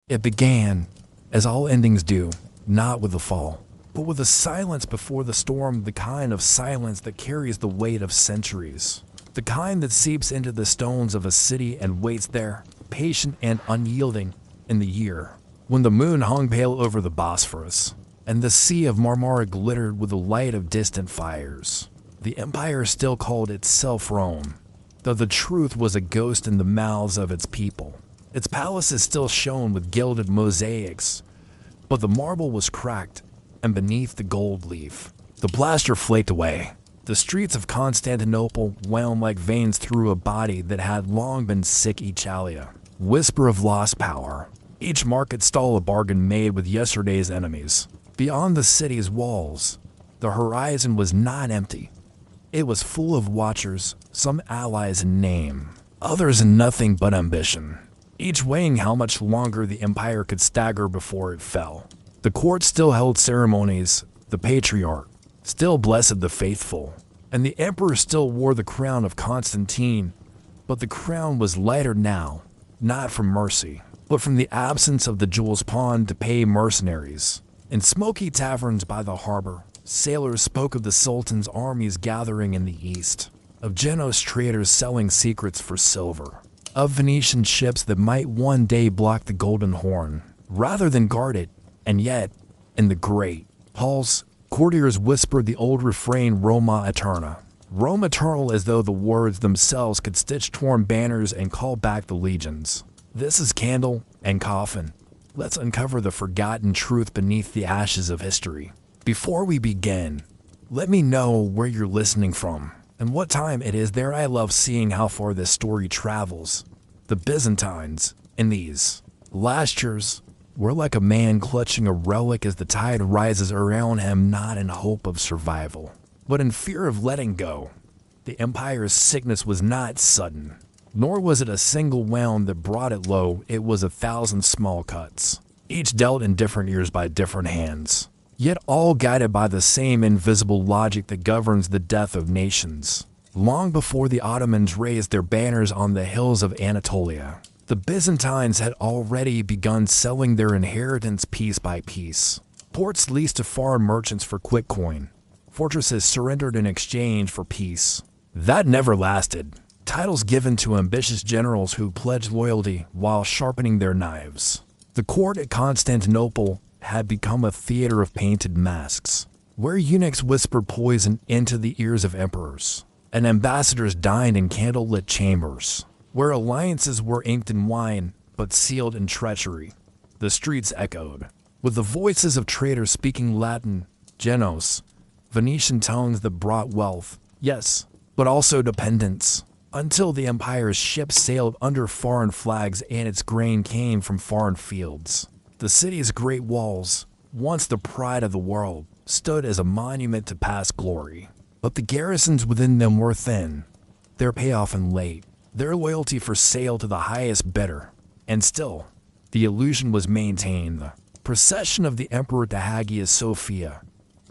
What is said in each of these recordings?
It began, as all endings do, not with a fall, but with a silence before the storm, the kind of silence that carries the weight of centuries. The kind that seeps into the stones of a city and waits there, patient and unyielding, in the year when the moon hung pale over the Bosphorus, and the Sea of Marmara glittered with the light of distant fires. The empire still called itself Rome, though the truth was a ghost in the mouths of its people. Its palaces still shone with gilded mosaics, but the marble was cracked, and beneath the gold leaf, the plaster flaked away. The streets of Constantinople wound like veins through a body that had long been sick. Echalia, whisper of lost power. Each market stall a bargain made with yesterday's enemies. Beyond the city's walls, the horizon was not empty. It was full of watchers, some allies in name, others in nothing but ambition, each weighing how much longer the empire could stagger before it fell. The court still held ceremonies, the patriarch still blessed the faithful, and the emperor still wore the crown of Constantine, but the crown was lighter now, not from mercy, but from the absence of the jewels pawned to pay mercenaries. In smoky taverns by the harbor, sailors spoke of the Sultan's armies gathering in the east, of Geno's traders selling secrets for silver, of Venetian ships that might one day block the Golden Horn, rather than guard it. And yet, in the great halls, courtiers whispered the old refrain, Roma Eterna. Rome eternal, as though the words themselves could stitch torn banners and call back the legions. This is Candle and Coffin. Let's uncover the forgotten truth beneath the ashes of history. Before we begin, let me know where you're listening from and what time it is there. I love seeing how far this story travels. The Byzantines, in these last years, were like a man clutching a relic as the tide rises around him, not in hope of survival, but in fear of letting go. The empire's sickness was not sudden, nor was it a single wound that brought it low. It was 1,000 small cuts, each dealt in different years by different hands, yet all guided by the same invisible logic that governs the death of nations. Long before the Ottomans raised their banners on the hills of Anatolia, the Byzantines had already begun selling their inheritance piece by piece. Ports leased to foreign merchants for quick coin. Fortresses surrendered in exchange for peace. That never lasted. Titles given to ambitious generals who pledged loyalty while sharpening their knives. The court at Constantinople had become a theater of painted masks, where eunuchs whispered poison into the ears of emperors, and ambassadors dined in candlelit chambers, where alliances were inked in wine but sealed in treachery. The streets echoed with the voices of traders speaking Latin, Genos, Venetian tongues that brought wealth, yes, but also dependence, until the empire's ships sailed under foreign flags and its grain came from foreign fields. The city's great walls, once the pride of the world, stood as a monument to past glory, but the garrisons within them were thin, their payoff in late, their loyalty for sale to the highest bidder. And still, the illusion was maintained. The procession of the emperor to Hagia Sophia,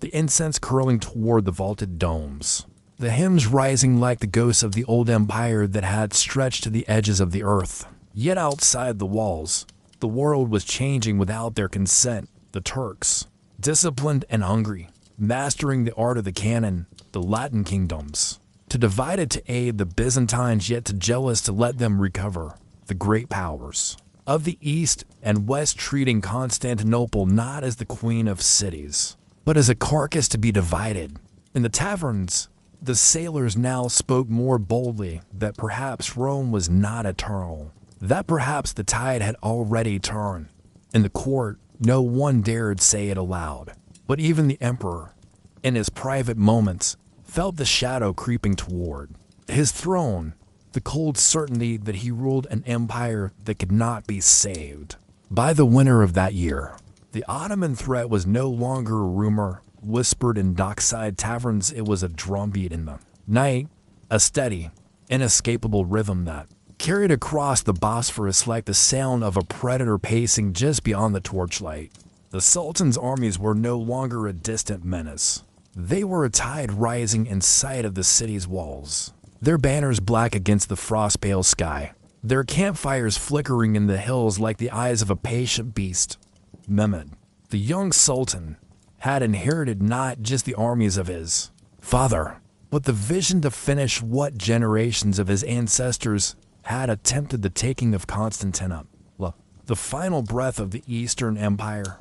the incense curling toward the vaulted domes, the hymns rising like the ghosts of the old empire that had stretched to the edges of the earth. Yet outside the walls, the world was changing without their consent. The Turks, disciplined and hungry, mastering the art of the canon, the Latin kingdoms, to divide it to aid the Byzantines, yet too jealous to let them recover. The great powers of the East and West treating Constantinople not as the queen of cities, but as a carcass to be divided. In the taverns, the sailors now spoke more boldly that perhaps Rome was not eternal, that perhaps the tide had already turned. In the court, no one dared say it aloud, but even the emperor, in his private moments, felt the shadow creeping toward his throne, the cold certainty that he ruled an empire that could not be saved. By the winter of that year, the Ottoman threat was no longer a rumor whispered in dockside taverns. It was a drumbeat in the night, a steady, inescapable rhythm that carried across the Bosphorus like the sound of a predator pacing just beyond the torchlight. The Sultan's armies were no longer a distant menace. They were a tide rising in sight of the city's walls, their banners black against the frost-pale sky. their campfires flickering in the hills like the eyes of a patient beast. Mehmed, the young sultan, had inherited not just the armies of his father, but the vision to finish what generations of his ancestors had attempted, the taking of Constantinople, the final breath of the Eastern Empire.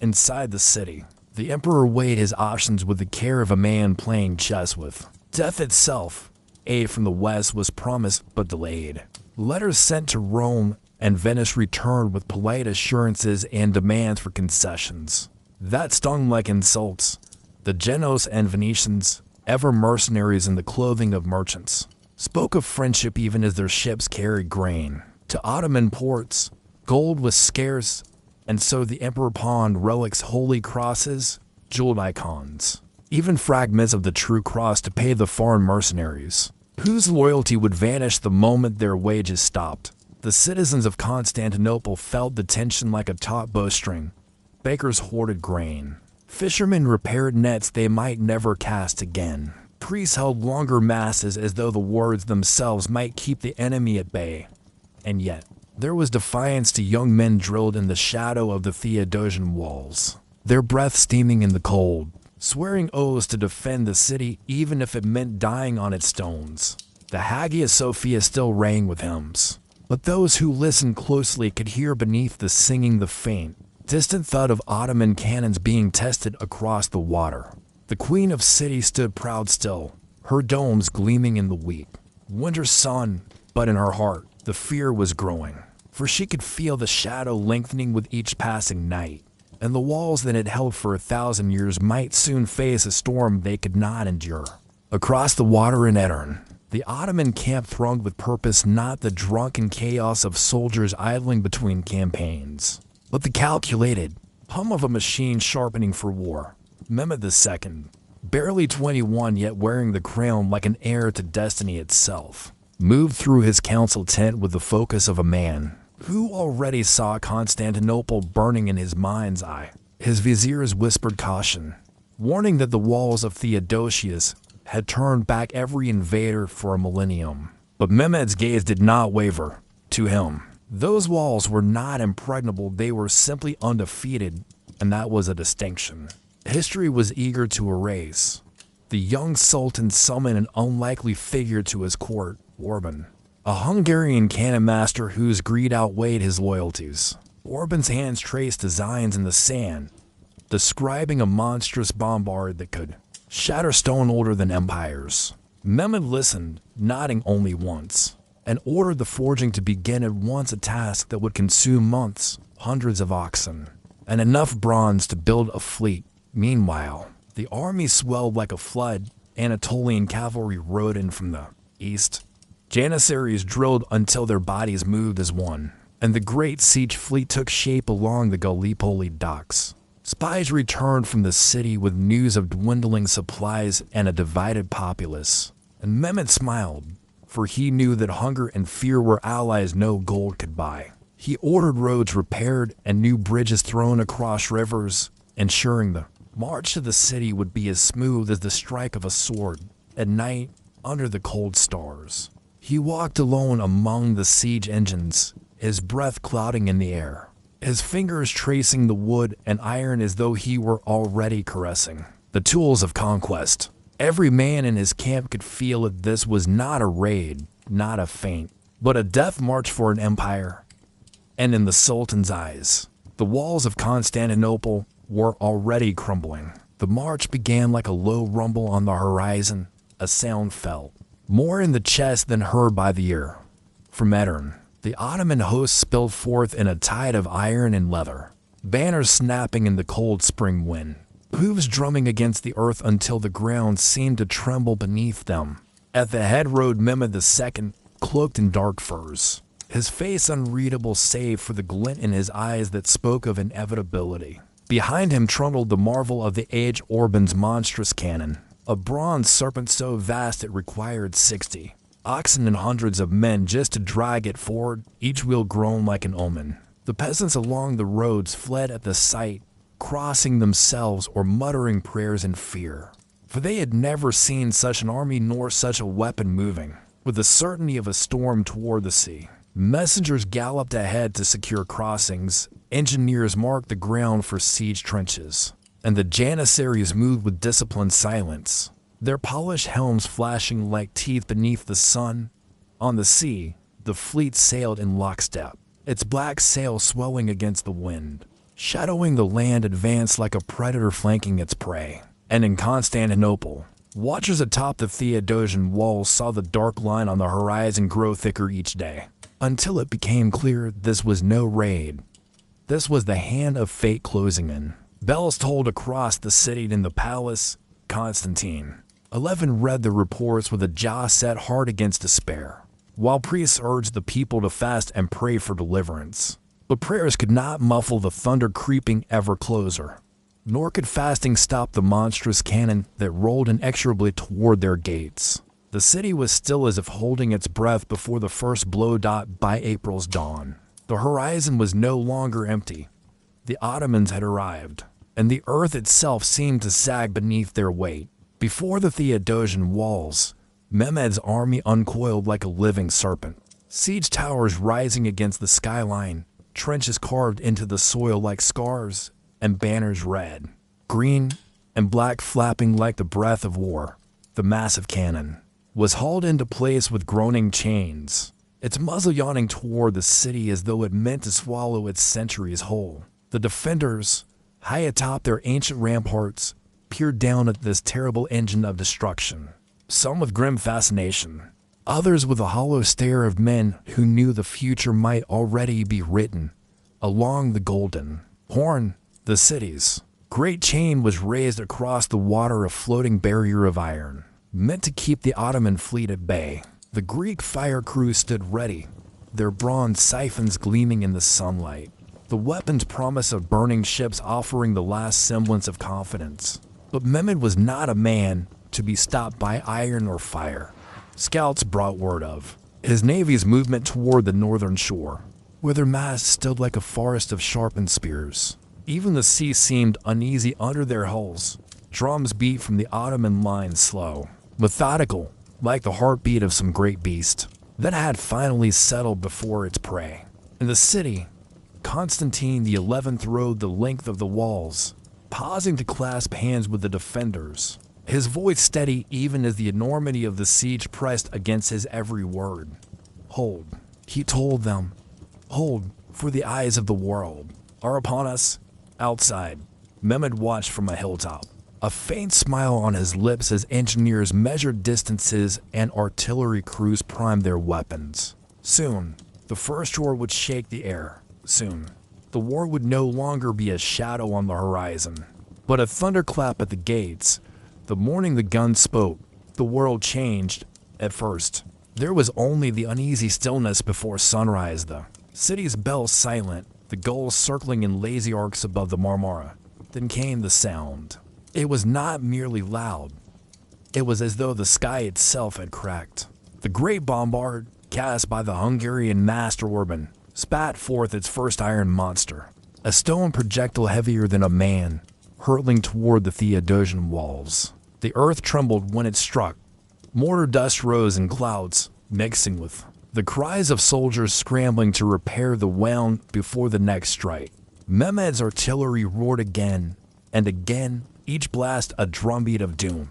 Inside the city, the emperor weighed his options with the care of a man playing chess with death itself. Aid from the west was promised but delayed. Letters sent to Rome and Venice returned with polite assurances and demands for concessions. That stung like insults. The Genoese and Venetians, ever mercenaries in the clothing of merchants, spoke of friendship even as their ships carried grain to Ottoman ports. Gold was scarce, and so the emperor pawned relics, holy crosses, jeweled icons, even fragments of the true cross to pay the foreign mercenaries, whose loyalty would vanish the moment their wages stopped. The citizens of Constantinople felt the tension like a taut bowstring. Bakers hoarded grain. Fishermen repaired nets they might never cast again. Priests held longer masses as though the words themselves might keep the enemy at bay. And yet, there was defiance to young men drilled in the shadow of the Theodosian walls, their breath steaming in the cold, swearing oaths to defend the city even if it meant dying on its stones. The Hagia Sophia still rang with hymns, but those who listened closely could hear beneath the singing the faint, distant thud of Ottoman cannons being tested across the water. The Queen of City stood proud still, her domes gleaming in the weak winter sun, but in her heart the fear was growing, for she could feel the shadow lengthening with each passing night, and the walls that had held for 1,000 years might soon face a storm they could not endure. Across the water in Edirne, the Ottoman camp thronged with purpose, not the drunken chaos of soldiers idling between campaigns, but the calculated hum of a machine sharpening for war. Mehmed II, barely 21 yet wearing the crown like an heir to destiny itself, moved through his council tent with the focus of a man who already saw Constantinople burning in his mind's eye. His viziers whispered caution, warning that the walls of Theodosius had turned back every invader for a millennium. But Mehmed's gaze did not waver. To him, those walls were not impregnable, they were simply undefeated, and that was a distinction history was eager to erase. The young sultan summoned an unlikely figure to his court, Orban, a Hungarian cannon master whose greed outweighed his loyalties. Orban's hands traced designs in the sand, describing a monstrous bombard that could shatter stone older than empires. Mehmed listened, nodding only once, and ordered the forging to begin at once, a task that would consume months, hundreds of oxen, and enough bronze to build a fleet. Meanwhile, the army swelled like a flood. Anatolian cavalry rode in from the east. Janissaries drilled until their bodies moved as one, and the great siege fleet took shape along the Gallipoli docks. Spies returned from the city with news of dwindling supplies and a divided populace. And Mehmed smiled, for he knew that hunger and fear were allies no gold could buy. He ordered roads repaired and new bridges thrown across rivers, ensuring the march to the city would be as smooth as the strike of a sword. At night, under the cold stars, he walked alone among the siege engines, his breath clouding in the air, his fingers tracing the wood and iron as though he were already caressing the tools of conquest. Every man in his camp could feel that this was not a raid, not a feint, but a death march for an empire. And in the Sultan's eyes, the walls of Constantinople were already crumbling. The march began like a low rumble on the horizon, a sound felt, more in the chest than heard by the ear. From Edirne, the Ottoman host spilled forth in a tide of iron and leather, banners snapping in the cold spring wind, hooves drumming against the earth until the ground seemed to tremble beneath them. At the head rode Mehmed II, cloaked in dark furs, his face unreadable save for the glint in his eyes that spoke of inevitability. Behind him trundled the marvel of the age, Orban's monstrous cannon, a bronze serpent so vast it required 60 oxen and hundreds of men just to drag it forward, each wheel grown like an omen. The peasants along the roads fled at the sight, crossing themselves or muttering prayers in fear, for they had never seen such an army nor such a weapon moving with the certainty of a storm toward the sea. Messengers galloped ahead to secure crossings, engineers marked the ground for siege trenches, and the janissaries moved with disciplined silence, their polished helms flashing like teeth beneath the sun. On the sea, the fleet sailed in lockstep, its black sail swelling against the wind. Shadowing the land advanced like a predator flanking its prey. And in Constantinople, watchers atop the Theodosian walls saw the dark line on the horizon grow thicker each day, until it became clear this was no raid. This was the hand of fate closing in. Bells tolled across the city in the palace. Constantine 11 read the reports with a jaw set hard against despair, while priests urged the people to fast and pray for deliverance. But prayers could not muffle the thunder creeping ever closer, nor could fasting stop the monstrous cannon that rolled inexorably toward their gates. The city was still as if holding its breath before the first blow. By April's dawn, the horizon was no longer empty. The Ottomans had arrived, and the earth itself seemed to sag beneath their weight. Before the Theodosian walls, Mehmed's army uncoiled like a living serpent, siege towers rising against the skyline, trenches carved into the soil like scars, and banners red, green, and black flapping like the breath of war. The massive cannon was hauled into place with groaning chains, its muzzle yawning toward the city as though it meant to swallow its centuries whole. The defenders, high atop their ancient ramparts, peered down at this terrible engine of destruction, some with grim fascination, others with a hollow stare of men who knew the future might already be written. Along the Golden Horn, the city's great chain was raised across the water, a floating barrier of iron, meant to keep the Ottoman fleet at bay. The Greek fire crew stood ready, their bronze siphons gleaming in the sunlight, the weapons promise of burning ships offering the last semblance of confidence. But Mehmed was not a man to be stopped by iron or fire. Scouts brought word of his navy's movement toward the northern shore, where their masts stood like a forest of sharpened spears. Even the sea seemed uneasy under their hulls. Drums beat from the Ottoman lines slow, methodical, like the heartbeat of some great beast that had finally settled before its prey. In the city, Constantine the 11th rode the length of the walls, pausing to clasp hands with the defenders, his voice steady even as the enormity of the siege pressed against his every word. "Hold," he told them. "Hold, for the eyes of the world are upon us." Outside, Mehmed watched from a hilltop, a faint smile on his lips as engineers measured distances and artillery crews primed their weapons. Soon, the first roar would shake the air. Soon, the war would no longer be a shadow on the horizon, but a thunderclap at the gates. The morning the guns spoke, the world changed. At first, there was only the uneasy stillness before sunrise, the city's bells silent, the gulls circling in lazy arcs above the Marmara. Then came the sound. It was not merely loud. It was as though the sky itself had cracked. The great bombard, cast by the Hungarian master Orban, spat forth its first iron monster, a stone projectile heavier than a man, hurtling toward the Theodosian walls. The earth trembled when it struck. Mortar dust rose in clouds, mixing with the cries of soldiers scrambling to repair the wound before the next strike. Mehmed's artillery roared again, and again, each blast a drumbeat of doom.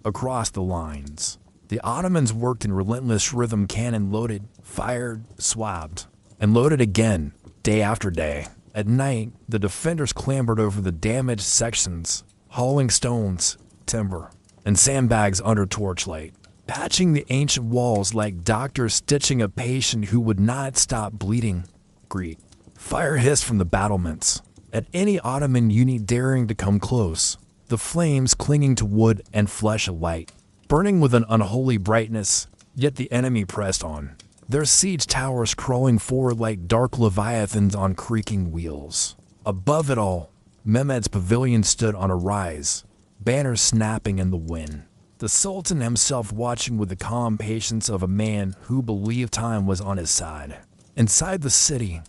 Across the lines, the Ottomans worked in relentless rhythm, cannon loaded, fired, swabbed, and loaded again, day after day. At night, the defenders clambered over the damaged sections, hauling stones, timber, and sandbags under torchlight, patching the ancient walls like doctors stitching a patient who would not stop bleeding. Greek fire hissed from the battlements at any Ottoman unit daring to come close, the flames clinging to wood and flesh alike, burning with an unholy brightness. Yet the enemy pressed on, their siege towers crawling forward like dark leviathans on creaking wheels. Above it all, Mehmed's pavilion stood on a rise, banners snapping in the wind. The Sultan himself watching with the calm patience of a man who believed time was on his side. Inside the city,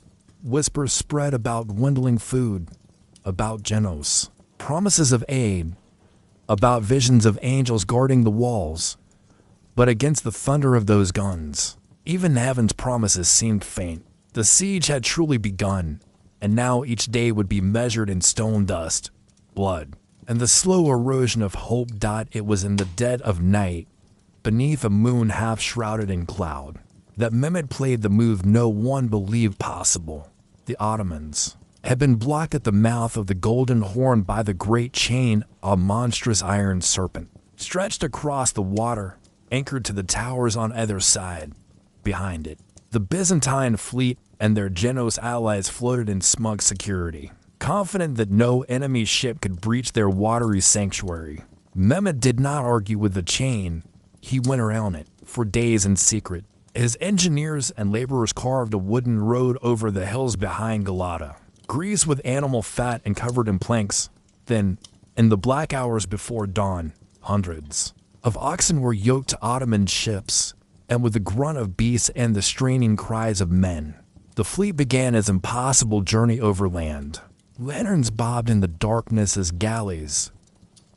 whispers spread about dwindling food, about Genos, promises of aid, about visions of angels guarding the walls. But against the thunder of those guns, Even heaven's promises seemed faint. The siege had truly begun, and now each day would be measured in stone dust, blood, and the slow erosion of hope. It was in the dead of night, beneath a moon half shrouded in cloud, that Mehmed played the move no one believed possible. The Ottomans had been blocked at the mouth of the Golden Horn by the great chain, a monstrous iron serpent, stretched across the water, anchored to the towers on either side. Behind it, the Byzantine fleet and their Genoese allies floated in smug security, confident that no enemy ship could breach their watery sanctuary. Mehmed did not argue with the chain. He went around it for days in secret. His engineers and laborers carved a wooden road over the hills behind Galata, greased with animal fat and covered in planks. Then, in the black hours before dawn, hundreds of oxen were yoked to Ottoman ships, and with the grunt of beasts and the straining cries of men, the fleet began its impossible journey overland. Lanterns bobbed in the darkness as galleys,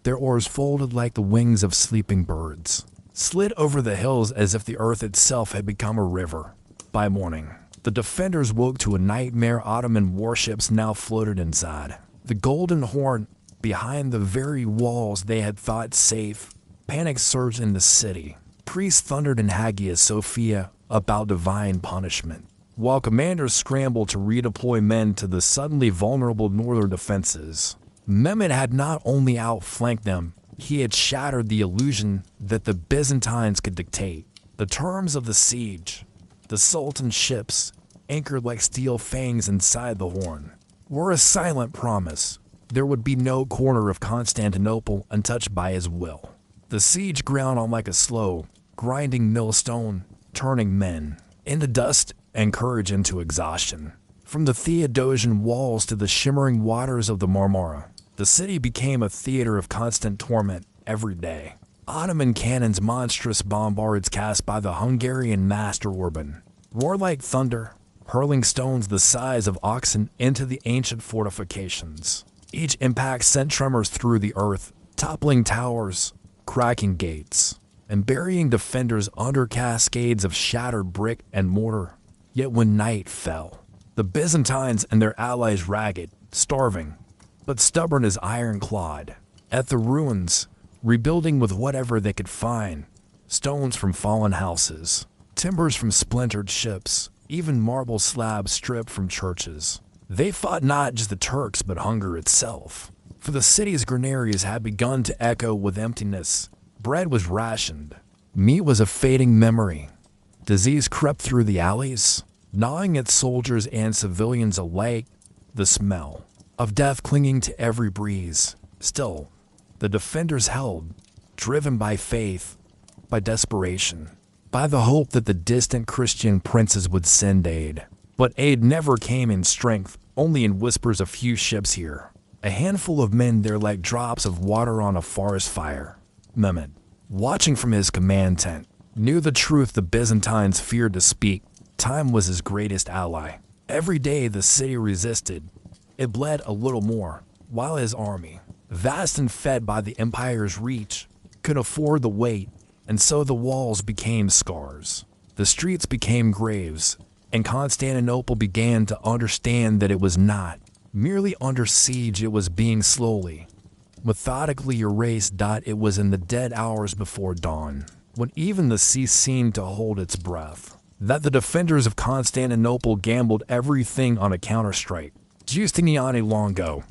their oars folded like the wings of sleeping birds, slid over the hills as if the earth itself had become a river. By morning, the defenders woke to a nightmare. Ottoman warships now floated inside the Golden Horn, behind the very walls they had thought safe. Panic surged in the city. Priests thundered in Hagia Sophia about divine punishment, while commanders scrambled to redeploy men to the suddenly vulnerable northern defenses. Mehmed had not only outflanked them, he had shattered the illusion that the Byzantines could dictate the terms of the siege. The Sultan's ships, anchored like steel fangs inside the horn, were a silent promise. There would be no corner of Constantinople untouched by his will. The siege ground on like a slow, grinding millstone, turning men into dust and courage into exhaustion. From the Theodosian walls to the shimmering waters of the Marmara, the city became a theater of constant torment every day. Ottoman cannons, monstrous bombards cast by the Hungarian master Orban, roared like thunder, hurling stones the size of oxen into the ancient fortifications. Each impact sent tremors through the earth, toppling towers, cracking gates, and burying defenders under cascades of shattered brick and mortar. Yet when night fell, the Byzantines and their allies, ragged, starving, but stubborn as iron, clawed at the ruins, rebuilding with whatever they could find: stones from fallen houses, timbers from splintered ships, even marble slabs stripped from churches. They fought not just the Turks but hunger itself, for the city's granaries had begun to echo with emptiness. Bread was rationed, meat was a fading memory. Disease crept through the alleys, gnawing at soldiers and civilians alike, the smell of death clinging to every breeze. Still, the defenders held, driven by faith, by desperation, by the hope that the distant Christian princes would send aid. But aid never came in strength, only in whispers. A few ships here, a handful of men there, like drops of water on a forest fire. Mehmed, watching from his command tent, knew the truth the Byzantines feared to speak. Time was his greatest ally. Every day the city resisted. It bled a little more, while his army, vast and fed by the empire's reach, could afford the weight, and so the walls became scars. The streets became graves, and Constantinople began to understand that it was not merely under siege. It was being slowly, methodically erased. It was in the dead hours before dawn, when even the sea seemed to hold its breath, that the defenders of Constantinople gambled everything on a counterstrike. Giustiniani Longo,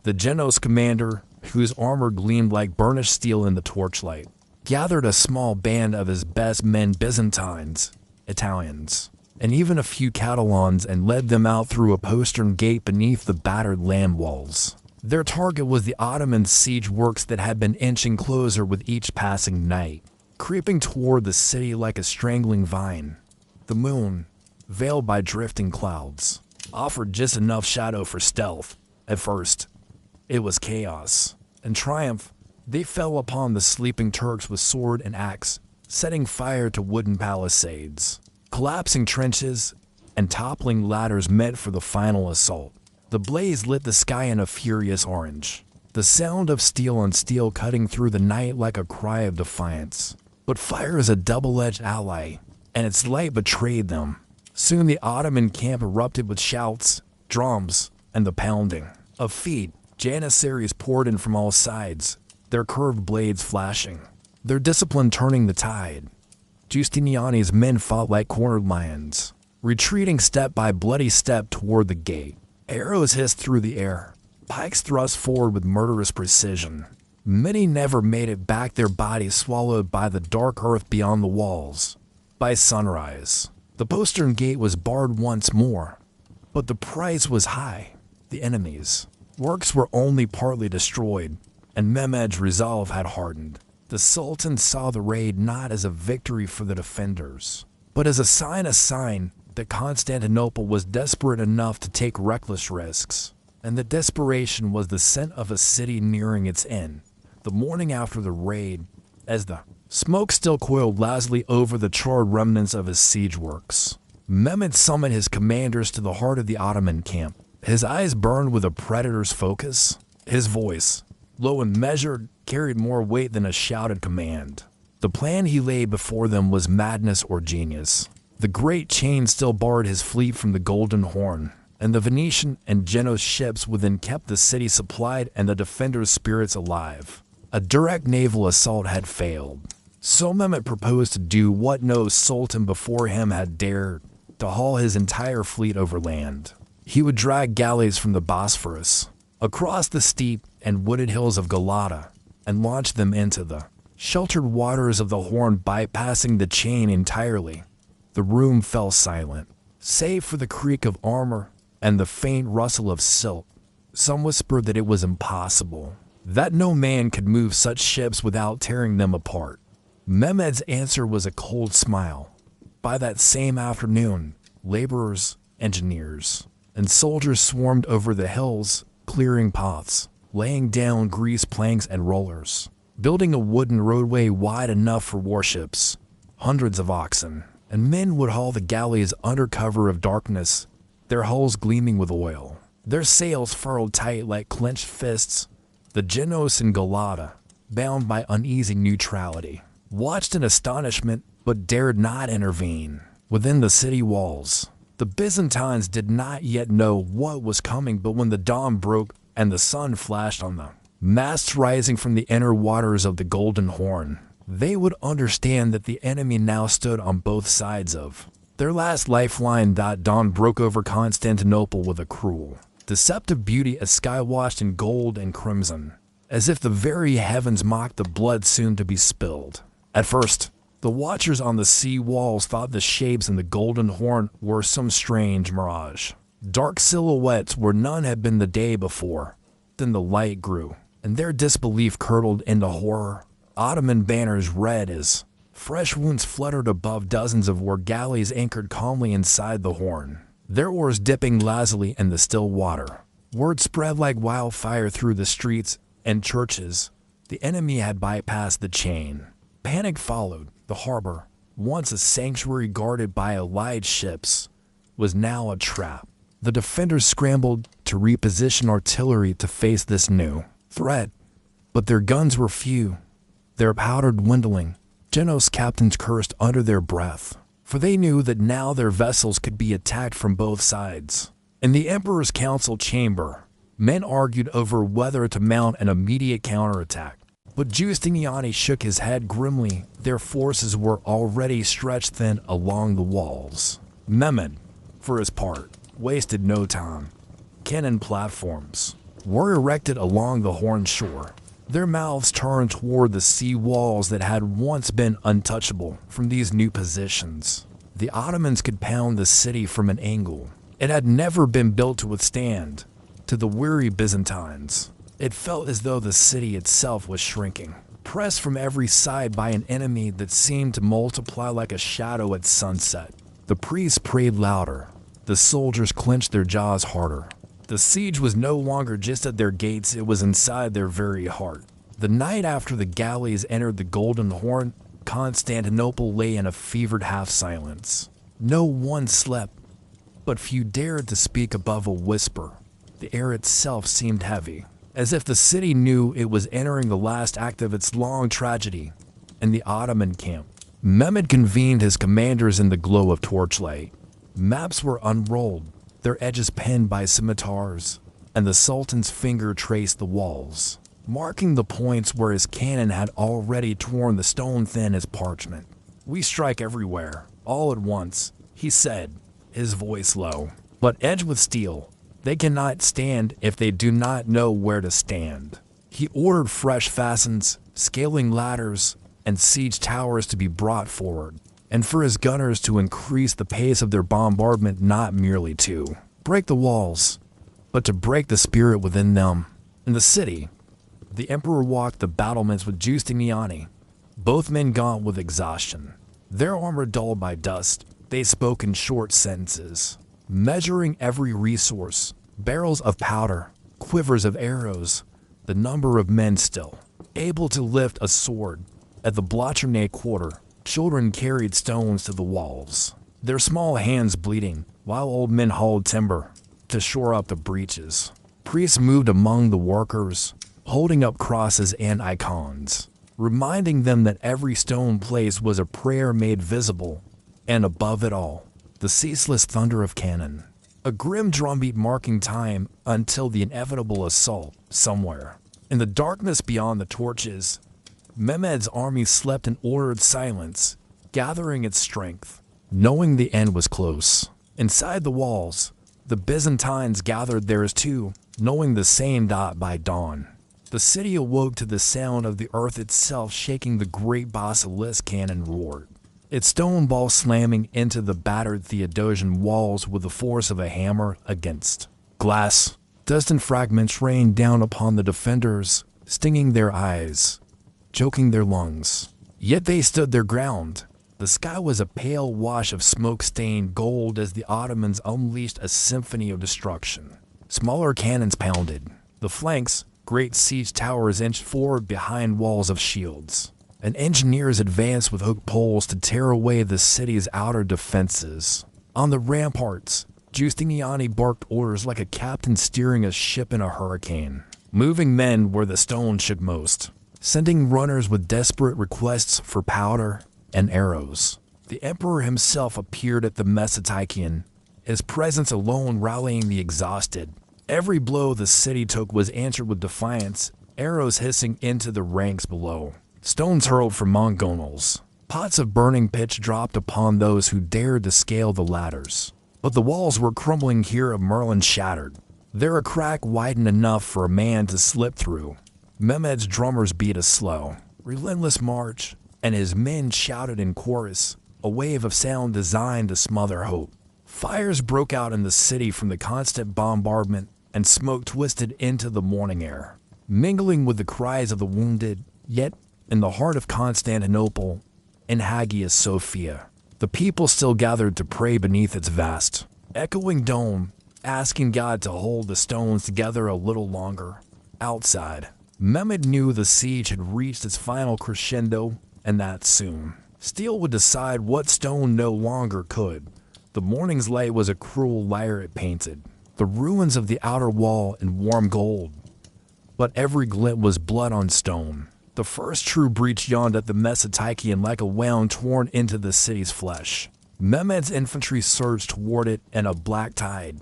the Genoese commander, whose armor gleamed like burnished steel in the torchlight, gathered a small band of his best men, Byzantines, Italians, and even a few Catalans, and led them out through a postern gate beneath the battered land walls. Their target was the Ottoman siege works that had been inching closer with each passing night, creeping toward the city like a strangling vine. The moon, veiled by drifting clouds, offered just enough shadow for stealth. At first, it was chaos. In triumph, they fell upon the sleeping Turks with sword and axe, setting fire to wooden palisades, collapsing trenches, and toppling ladders meant for the final assault. The blaze lit the sky in a furious orange, the sound of steel on steel cutting through the night like a cry of defiance. But fire is a double-edged ally. and its light betrayed them. Soon the Ottoman camp erupted with shouts, drums, and the pounding of feet. Janissaries poured in from all sides, their curved blades flashing, their discipline turning the tide. Giustiniani's men fought like cornered lions, retreating step by bloody step toward the gate. Arrows hissed through the air, pikes thrust forward with murderous precision. Many never made it back, their bodies swallowed by the dark earth beyond the walls. By sunrise, the postern gate was barred once more, but the price was high. The enemy's works were only partly destroyed, and Mehmed's resolve had hardened. The Sultan saw the raid not as a victory for the defenders, but as a sign that Constantinople was desperate enough to take reckless risks, and the desperation was the scent of a city nearing its end. The morning after the raid, as the smoke still coiled lazily over the charred remnants of his siege works, Mehmed summoned his commanders to the heart of the Ottoman camp. His eyes burned with a predator's focus. His voice, low and measured, carried more weight than a shouted command. The plan he laid before them was madness or genius. The great chain still barred his fleet from the Golden Horn, and the Venetian and Genoese ships within kept the city supplied and the defenders' spirits alive. A direct naval assault had failed. So Mehmed proposed to do what no sultan before him had dared, to haul his entire fleet overland. He would drag galleys from the Bosphorus, across the steep and wooded hills of Galata, and launch them into the sheltered waters of the Horn, bypassing the chain entirely. The room fell silent, save for the creak of armor and the faint rustle of silk. Some whispered that it was impossible, that no man could move such ships without tearing them apart. Mehmed's answer was a cold smile. By that same afternoon, laborers, engineers, and soldiers swarmed over the hills, clearing paths, laying down grease planks and rollers, building a wooden roadway wide enough for warships. Hundreds of oxen and men would haul the galleys under cover of darkness, their hulls gleaming with oil, their sails furled tight like clenched fists. The Genoese and Galata, bound by uneasy neutrality, watched in astonishment but dared not intervene. Within the city walls, the Byzantines did not yet know what was coming, but when the dawn broke and the sun flashed on the masts rising from the inner waters of the Golden Horn, they would understand that the enemy now stood on both sides of their last lifeline. That dawn broke over Constantinople with a cruel, deceptive beauty, a sky washed in gold and crimson, as if the very heavens mocked the blood soon to be spilled. At first, the watchers on the sea walls thought the shapes in the Golden Horn were some strange mirage, dark silhouettes where none had been the day before. Then the light grew, and their disbelief curdled into horror. Ottoman banners read as fresh wounds fluttered above dozens of war galleys anchored calmly inside the Horn, their oars dipping lazily in the still water. Word spread like wildfire through the streets and churches. The enemy had bypassed the chain. Panic followed. The harbor, once a sanctuary guarded by allied ships, was now a trap. The defenders scrambled to reposition artillery to face this new threat, but their guns were few, their powder dwindling. Genoese captains cursed under their breath, for they knew that now their vessels could be attacked from both sides. In the emperor's council chamber, men argued over whether to mount an immediate counterattack. But Giustiniani shook his head grimly. Their forces were already stretched thin along the walls. Mehmed, for his part, wasted no time. Cannon platforms were erected along the Horn shore, their mouths turned toward the sea walls that had once been untouchable. From these new positions, the Ottomans could pound the city from an angle it had never been built to withstand. To the weary Byzantines, it felt as though the city itself was shrinking, pressed from every side by an enemy that seemed to multiply like a shadow at sunset. The priests prayed louder. The soldiers clenched their jaws harder. The siege was no longer just at their gates, it was inside their very heart. The night after the galleys entered the Golden Horn, Constantinople lay in a fevered half-silence. No one slept, but few dared to speak above a whisper. The air itself seemed heavy, as if the city knew it was entering the last act of its long tragedy. In the Ottoman camp, Mehmed convened his commanders in the glow of torchlight. Maps were unrolled, their edges penned by scimitars, and the Sultan's finger traced the walls, marking the points where his cannon had already torn the stone thin as parchment. "We strike everywhere, all at once," he said, his voice low, "but edged with steel. They cannot stand if they do not know where to stand." He ordered fresh fascines, scaling ladders, and siege towers to be brought forward, and for his gunners to increase the pace of their bombardment, not merely to break the walls, but to break the spirit within them. In the city, the emperor walked the battlements with Giustiniani, both men gaunt with exhaustion. Their armor dulled by dust, they spoke in short sentences, measuring every resource, barrels of powder, quivers of arrows, the number of men still able to lift a sword. At the Blachernay quarter, children carried stones to the walls, their small hands bleeding, while old men hauled timber to shore up the breaches. Priests moved among the workers, holding up crosses and icons, reminding them that every stone placed was a prayer made visible, and above it all, the ceaseless thunder of cannon, a grim drumbeat marking time until the inevitable assault somewhere. In the darkness beyond the torches, Mehmed's army slept in ordered silence, gathering its strength, knowing the end was close. Inside the walls, the Byzantines gathered theirs too, knowing the same dot by dawn. The city awoke to the sound of the earth itself shaking. The great basilisk cannon roared, its stone ball slamming into the battered Theodosian walls with the force of a hammer against glass. Dust and fragments rained down upon the defenders, stinging their eyes, choking their lungs. Yet they stood their ground. The sky was a pale wash of smoke-stained gold as the Ottomans unleashed a symphony of destruction. Smaller cannons pounded. The flanks, great siege towers inched forward behind walls of shields, and engineers advanced with hook poles to tear away the city's outer defenses. On the ramparts, Giustiniani barked orders like a captain steering a ship in a hurricane, moving men where the stone shook most, sending runners with desperate requests for powder and arrows. The emperor himself appeared at the Mesoteikion, his presence alone rallying the exhausted. Every blow the city took was answered with defiance, arrows hissing into the ranks below, stones hurled from mongonals, pots of burning pitch dropped upon those who dared to scale the ladders. But the walls were crumbling here of Merlin shattered, there a crack widened enough for a man to slip through. Mehmed's drummers beat a slow, relentless march, and his men shouted in chorus, a wave of sound designed to smother hope. Fires broke out in the city from the constant bombardment, and smoke twisted into the morning air, mingling with the cries of the wounded. Yet, in the heart of Constantinople, in Hagia Sophia, the people still gathered to pray beneath its vast, echoing dome, asking God to hold the stones together a little longer. Outside, Mehmed knew the siege had reached its final crescendo, and that soon, steel would decide what stone no longer could. The morning's light was a cruel liar it painted, the ruins of the outer wall in warm gold, but every glint was blood on stone. The first true breach yawned at the Mesoteikion like a wound torn into the city's flesh. Mehmed's infantry surged toward it in a black tide,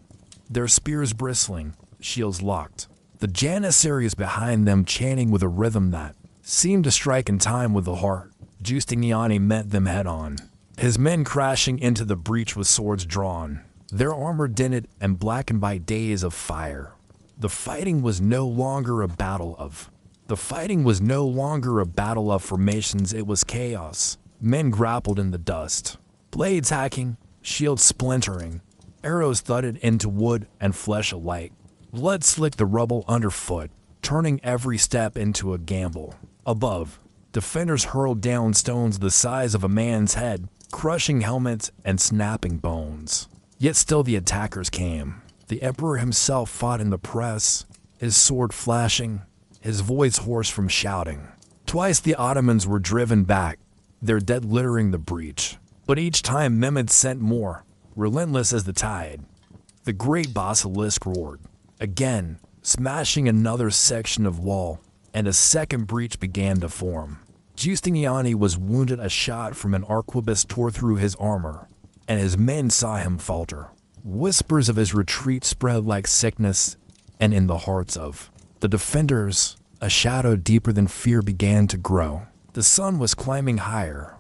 their spears bristling, shields locked. The Janissaries behind them chanting with a rhythm that seemed to strike in time with the heart. Giustiniani met them head-on, his men crashing into the breach with swords drawn, their armor dinted and blackened by days of fire. The fighting was no longer a battle of formations, it was chaos. Men grappled in the dust, blades hacking, shields splintering, arrows thudded into wood and flesh alike. Blood slicked the rubble underfoot, turning every step into a gamble. Above, defenders hurled down stones the size of a man's head, crushing helmets and snapping bones. Yet still the attackers came. The emperor himself fought in the press, his sword flashing, his voice hoarse from shouting. Twice the Ottomans were driven back, their dead littering the breach. But each time Mehmed sent more, relentless as the tide. The great basilisk roared, again, smashing another section of wall, and a second breach began to form. Giustiniani was wounded. A shot from an arquebus tore through his armor, and his men saw him falter. Whispers of his retreat spread like sickness, and in the hearts of the defenders, a shadow deeper than fear began to grow. The sun was climbing higher,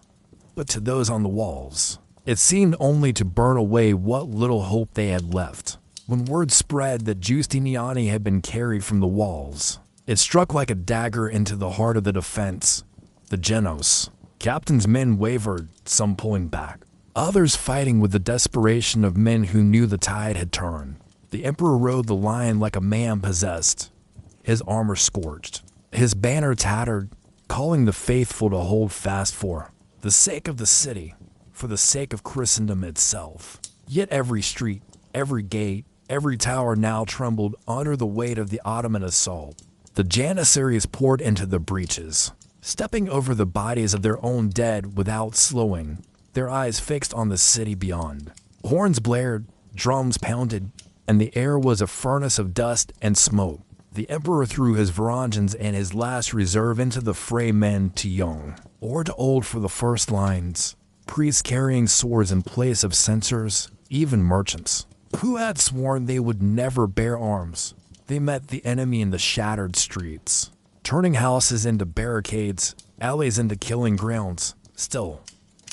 but to those on the walls, it seemed only to burn away what little hope they had left. When word spread that Giustiniani had been carried from the walls, it struck like a dagger into the heart of the defense. The Genos. Captain's men wavered, some pulling back, others fighting with the desperation of men who knew the tide had turned. The emperor rode the line like a man possessed, his armor scorched, his banner tattered, calling the faithful to hold fast for the sake of the city, for the sake of Christendom itself. Yet every street, every gate, every tower now trembled under the weight of the Ottoman assault. The Janissaries poured into the breaches, stepping over the bodies of their own dead without slowing, their eyes fixed on the city beyond. Horns blared, drums pounded, and the air was a furnace of dust and smoke. The emperor threw his Varangians and his last reserve into the fray, men too young or too old for the first lines, priests carrying swords in place of censers, even merchants who had sworn they would never bear arms. They met the enemy in the shattered streets, turning houses into barricades, alleys into killing grounds. Still,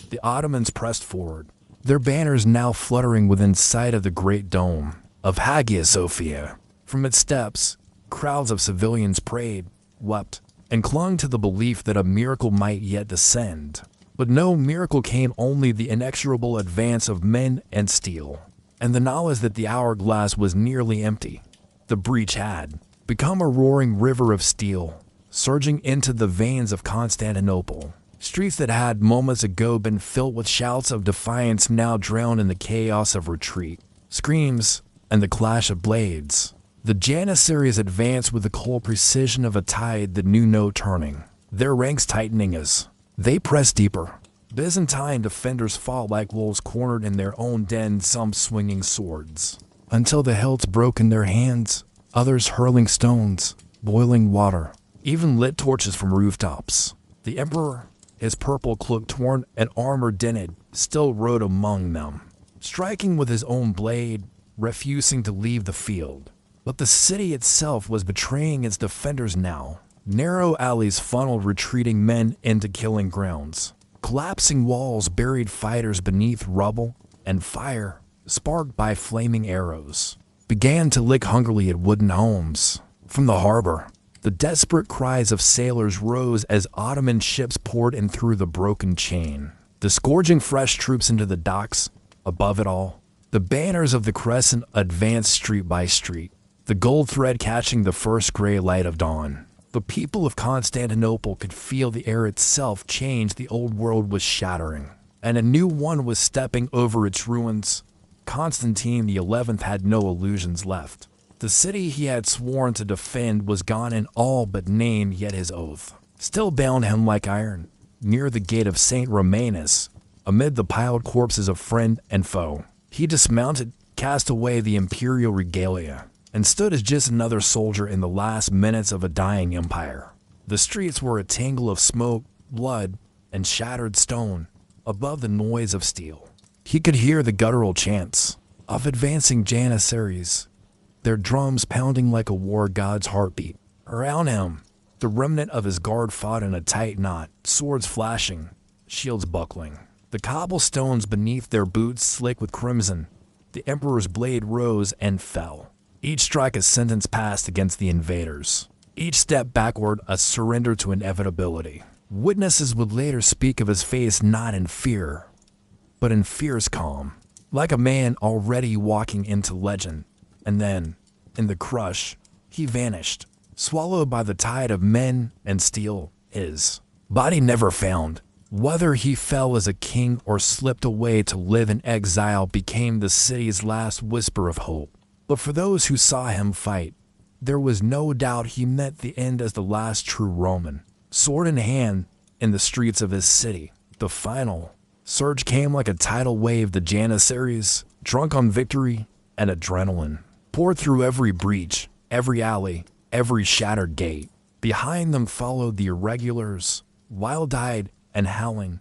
the Ottomans pressed forward, their banners now fluttering within sight of the great dome of Hagia Sophia. From its steps, crowds of civilians prayed, wept, and clung to the belief that a miracle might yet descend. But no miracle came, only the inexorable advance of men and steel, and the knowledge that the hourglass was nearly empty. The breach had become a roaring river of steel, surging into the veins of Constantinople. Streets that had moments ago been filled with shouts of defiance now drowned in the chaos of retreat, screams, and the clash of blades. The Janissaries advanced with the cold precision of a tide that knew no turning, their ranks tightening as they pressed deeper. Byzantine defenders fought like wolves cornered in their own den, some swinging swords until the hilts broke in their hands, others hurling stones, boiling water, even lit torches from rooftops. The emperor, his purple cloak torn and armor dented, still rode among them, striking with his own blade, refusing to leave the field. But the city itself was betraying its defenders now. Narrow alleys funneled retreating men into killing grounds. Collapsing walls buried fighters beneath rubble, and fire, sparked by flaming arrows, began to lick hungrily at wooden homes. From the harbor, the desperate cries of sailors rose as Ottoman ships poured in through the broken chain, disgorging fresh troops into the docks. Above it all, the banners of the crescent advanced street by street, the gold thread catching the first gray light of dawn. The people of Constantinople could feel the air itself change. The old world was shattering, and a new one was stepping over its ruins. Constantine XI had no illusions left. The city he had sworn to defend was gone in all but name, yet his oath still bound him like iron. Near the gate of St. Romanus, amid the piled corpses of friend and foe, he dismounted, cast away the imperial regalia, and stood as just another soldier in the last minutes of a dying empire. The streets were a tangle of smoke, blood, and shattered stone. Above the noise of steel, he could hear the guttural chants of advancing Janissaries, their drums pounding like a war god's heartbeat. Around him, the remnant of his guard fought in a tight knot, swords flashing, shields buckling, the cobblestones beneath their boots slick with crimson. The emperor's blade rose and fell, each strike a sentence passed against the invaders, each step backward a surrender to inevitability. Witnesses would later speak of his face not in fear, but in fierce calm, like a man already walking into legend. And then, in the crush, he vanished, swallowed by the tide of men and steel. His body never found. Whether he fell as a king or slipped away to live in exile became the city's last whisper of hope. But for those who saw him fight, there was no doubt he met the end as the last true Roman, sword in hand, in the streets of his city. The final surge came like a tidal wave. The Janissaries, drunk on victory and adrenaline, poured through every breach, every alley, every shattered gate. Behind them followed the irregulars, wild-eyed and howling,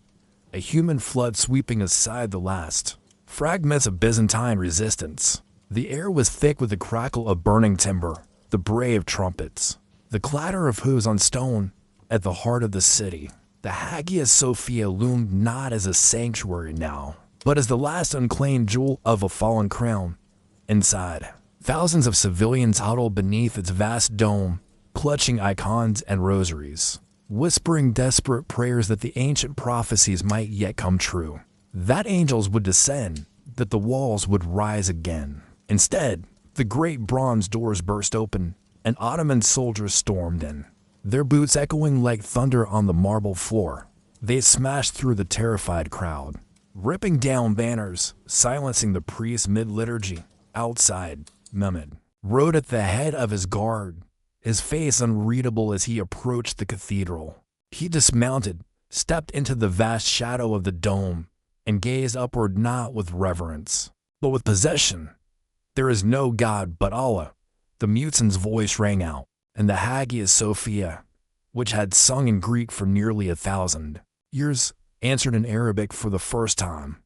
a human flood sweeping aside the last fragments of Byzantine resistance. The air was thick with the crackle of burning timber, the bray of trumpets, the clatter of hooves on stone. At the heart of the city, the Hagia Sophia loomed not as a sanctuary now, but as the last unclaimed jewel of a fallen crown. Inside, thousands of civilians huddled beneath its vast dome, clutching icons and rosaries, whispering desperate prayers that the ancient prophecies might yet come true, that angels would descend, that the walls would rise again. Instead, the great bronze doors burst open, and Ottoman soldiers stormed in, their boots echoing like thunder on the marble floor. They smashed through the terrified crowd, ripping down banners, silencing the priests mid-liturgy. Outside, Mehmed rode at the head of his guard, his face unreadable as he approached the cathedral. He dismounted, stepped into the vast shadow of the dome, and gazed upward not with reverence, but with possession. "There is no God but Allah," the muezzin's voice rang out, and the Hagia Sophia, which had sung in Greek for nearly 1,000 years, answered in Arabic for the first time.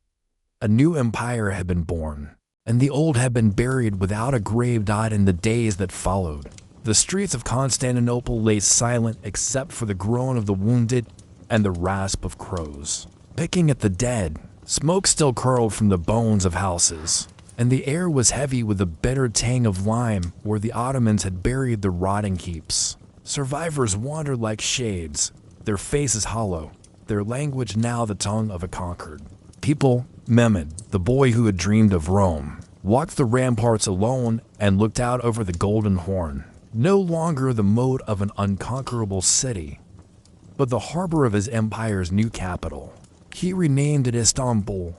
A new empire had been born, and the old had been buried without a grave dot in the days that followed. The streets of Constantinople lay silent except for the groan of the wounded and the rasp of crows picking at the dead. Smoke still curled from the bones of houses, and the air was heavy with the bitter tang of lime where the Ottomans had buried the rotting heaps. Survivors wandered like shades, their faces hollow, their language now the tongue of a conquered people. Mehmed, the boy who had dreamed of Rome, walked the ramparts alone and looked out over the Golden Horn, no longer the moat of an unconquerable city, but the harbor of his empire's new capital. He renamed it Istanbul,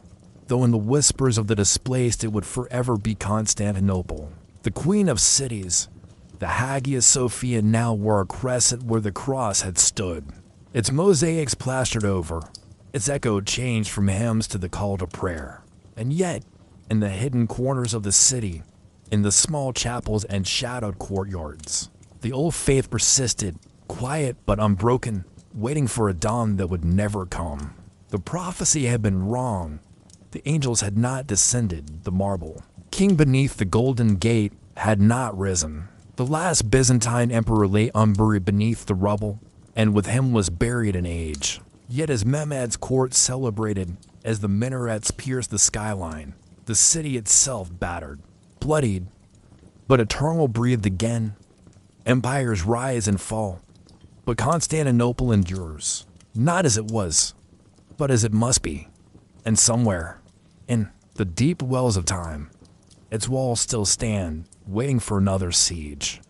though in the whispers of the displaced it would forever be Constantinople, the queen of cities. The Hagia Sophia now wore a crescent where the cross had stood, its mosaics plastered over, its echo changed from hymns to the call to prayer. And yet, in the hidden corners of the city, in the small chapels and shadowed courtyards, the old faith persisted, quiet but unbroken, waiting for a dawn that would never come. The prophecy had been wrong. The angels had not descended. The marble king beneath the golden gate had not risen. The last Byzantine emperor lay unburied beneath the rubble, and with him was buried an age. Yet as Mehmed's court celebrated, as the minarets pierced the skyline, the city itself battered, bloodied, but eternal breathed again. Empires rise and fall, but Constantinople endures, not as it was, but as it must be. And somewhere, in the deep wells of time, its walls still stand, waiting for another siege.